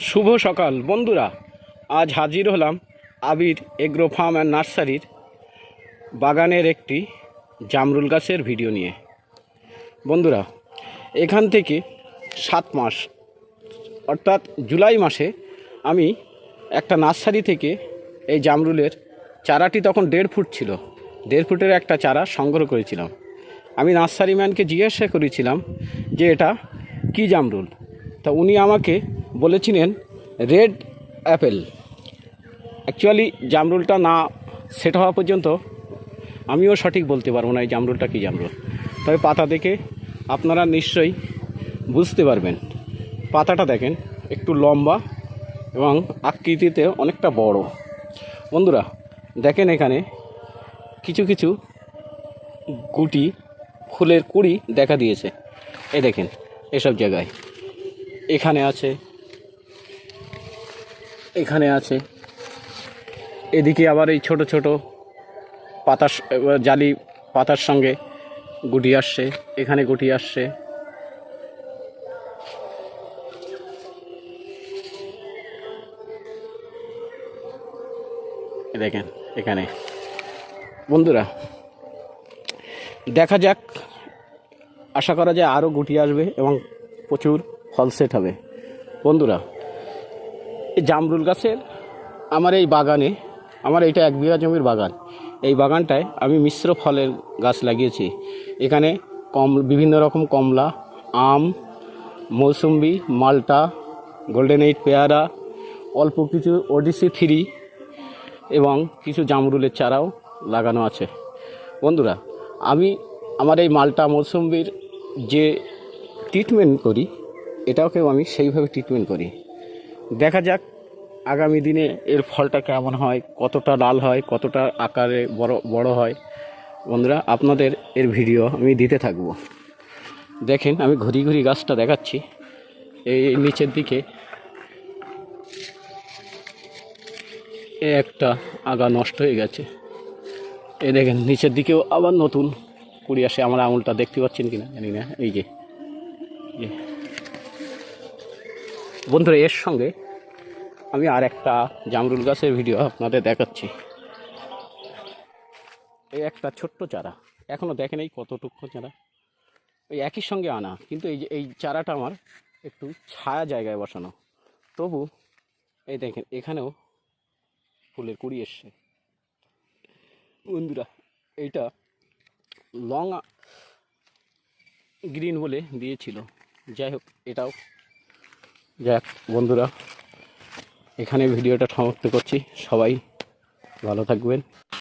শুভ সকাল বন্ধুরা, আজ হাজির হলাম আবির এগ্রো ফার্ম অ্যান্ড নার্সারির বাগানের একটি জামরুল গাছের ভিডিও নিয়ে। বন্ধুরা, এখান থেকে 7 মাস অর্থাৎ জুলাই মাসে আমি একটা নার্সারি থেকে এই জামরুলের চারাটি তখন 1.5 ফুট ছিল, 1.5 ফুটের একটা চারা সংগ্রহ করেছিলাম। আমি নার্সারি ম্যানকে জিজ্ঞাসা করেছিলাম যে এটা কী জামরুল, তা উনি আমাকে বলেছিলেন রেড অ্যাপেল। অ্যাকচুয়ালি জামরুলটা না সেট হওয়া পর্যন্ত আমিও সঠিক বলতে পারবো না এই জামরুলটা কী জামরুল, তবে পাতা দেখে আপনারা নিশ্চয়ই বুঝতে পারবেন। পাতাটা দেখেন একটু লম্বা এবং আকৃতিতে অনেকটা বড়। বন্ধুরা দেখেন, এখানে কিছু কিছু গুটি ফুলের কুঁড়ি দেখা দিয়েছে। এই দেখেন এসব জায়গায়, এখানে আছে, এখানে আছে, এদিকে আবার এই ছোট ছোট পাতা জালি পাতার সঙ্গে গুটি আসছে, এখানে গুটি আসছে। দেখেন এখানে। বন্ধুরা দেখা যাক, আশা করা যায় আরও গুটি আসবে এবং প্রচুর ফল সেট হবে। বন্ধুরা, এই জামরুল গাছের আমার এই বাগানে, আমার এইটা 1 বিঘা জমির বাগান, এই বাগানটায় আমি মিশ্র ফলের গাছ লাগিয়েছি। এখানে বিভিন্ন রকম কমলা, আম, মৌসুম্বি, মালটা, গোল্ডেন 8 পেয়ারা, অল্প কিছু ওডিসি 3 এবং কিছু জামরুলের চারাও লাগানো আছে। বন্ধুরা, আমি আমার এই মালটা মৌসুম্বির যে ট্রিটমেন্ট করি, এটাকেও আমি সেইভাবে ট্রিটমেন্ট করি। দেখা যাক আগামী দিনে এর ফলটা কেমন হয়, কতটা লাল হয়, কতটা আকারে বড় হয়। বন্ধুরা, আপনাদের এর ভিডিও আমি দিতে থাকব। দেখেন আমি ঘুরি ঘুরি গাছটা দেখাচ্ছি। এই নিচের দিকে একটা আগা নষ্ট হয়ে গেছে, এই দেখেন নিচের দিকেও আবার নতুন কুড়ি আসে। আমার আঙুলটা দেখতে পাচ্ছেন কিনা জানি না। এই যে বন্ধুরা, এর সঙ্গে আমি আর একটা জামরুল গাছের ভিডিও আপনাদের দেখাচ্ছি। এই একটা ছোট্ট চারা, এখনও দেখেন এই কতটুকু চারা, ওই একই সঙ্গে আনা, কিন্তু এই যে এই চারাটা আমার একটু ছায়া জায়গায় বসানো, তবু এই দেখেন এখানেও ফুলের কুড়ি এসছে। বন্ধুরা, এইটা লং গ্রিন বলে দিয়েছিল, যাই হোক এটাও যাক। বন্ধুরা, এখানে ভিডিওটা সমাপ্ত করছি। সবাই ভালো থাকবেন।